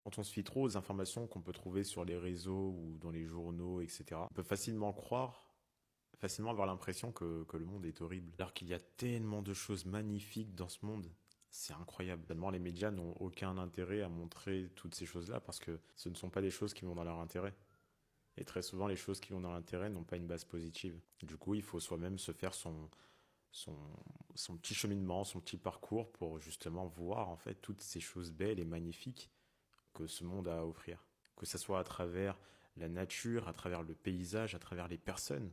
Quand on se fie trop aux informations qu'on peut trouver sur les réseaux ou dans les journaux, etc., on peut facilement croire, facilement avoir l'impression que le monde est horrible. Alors qu'il y a tellement de choses magnifiques dans ce monde. C'est incroyable. Tellement les médias n'ont aucun intérêt à montrer toutes ces choses-là parce que ce ne sont pas des choses qui vont dans leur intérêt. Et très souvent, les choses qui vont dans l'intérêt n'ont pas une base positive. Du coup, il faut soi-même se faire son, son petit cheminement, son petit parcours pour justement voir en fait toutes ces choses belles et magnifiques que ce monde a à offrir. Que ce soit à travers la nature, à travers le paysage, à travers les personnes.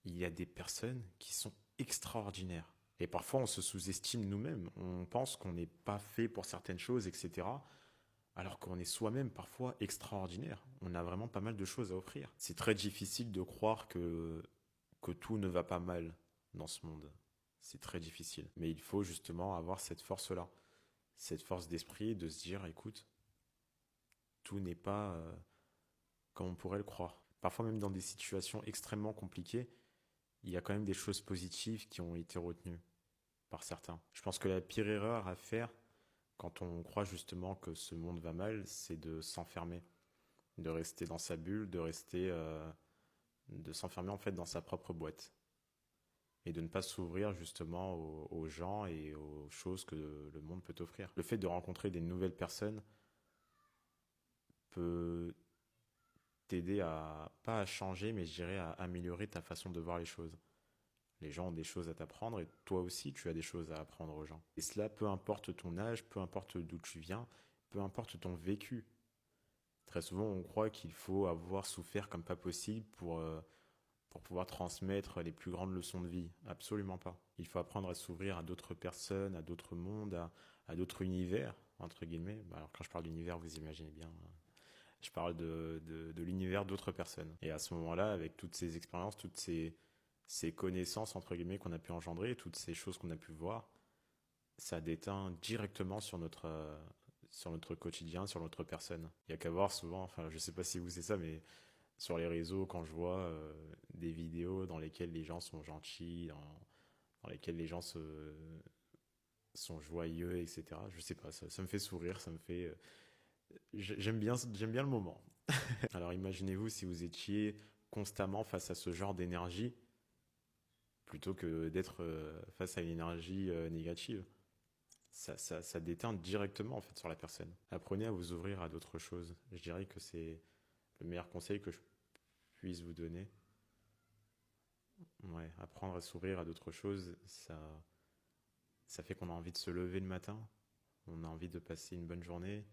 Il y a des personnes qui sont extraordinaires. Et parfois, on se sous-estime nous-mêmes. On pense qu'on n'est pas fait pour certaines choses, etc. Alors qu'on est soi-même parfois extraordinaire. On a vraiment pas mal de choses à offrir. C'est très difficile de croire que tout ne va pas mal dans ce monde. C'est très difficile. Mais il faut justement avoir cette force-là. Cette force d'esprit de se dire, écoute, tout n'est pas comme on pourrait le croire. Parfois même dans des situations extrêmement compliquées, il y a quand même des choses positives qui ont été retenues par certains. Je pense que la pire erreur à faire quand on croit justement que ce monde va mal, c'est de s'enfermer, de rester dans sa bulle, de s'enfermer en fait dans sa propre boîte et de ne pas s'ouvrir justement aux gens et aux choses que le monde peut offrir. Le fait de rencontrer des nouvelles personnes peut t'aider à, pas à changer, mais je dirais à améliorer ta façon de voir les choses. Les gens ont des choses à t'apprendre et toi aussi tu as des choses à apprendre aux gens. Et cela, peu importe ton âge, peu importe d'où tu viens, peu importe ton vécu. Très souvent, on croit qu'il faut avoir souffert comme pas possible pour pouvoir transmettre les plus grandes leçons de vie. Absolument pas. Il faut apprendre à s'ouvrir à d'autres personnes, à d'autres mondes, à d'autres univers, entre guillemets. Bah, alors quand je parle d'univers, vous imaginez bien. Je parle de l'univers d'autres personnes. Et à ce moment-là, avec toutes ces expériences, ces connaissances, entre guillemets, qu'on a pu engendrer, toutes ces choses qu'on a pu voir, ça déteint directement sur notre quotidien, sur notre personne. Il y a qu'à voir souvent, enfin, je sais pas si vous c'est ça, mais sur les réseaux, quand je vois des vidéos dans lesquelles les gens sont gentils, dans lesquelles les gens sont joyeux, etc. Je sais pas, ça me fait sourire, ça me fait. J'aime bien le moment. Alors imaginez-vous si vous étiez constamment face à ce genre d'énergie plutôt que d'être face à une énergie négative. Ça déteint directement en fait sur la personne. Apprenez à vous ouvrir à d'autres choses. Je dirais que c'est le meilleur conseil que je puisse vous donner. Ouais, apprendre à s'ouvrir à d'autres choses, ça fait qu'on a envie de se lever le matin, on a envie de passer une bonne journée,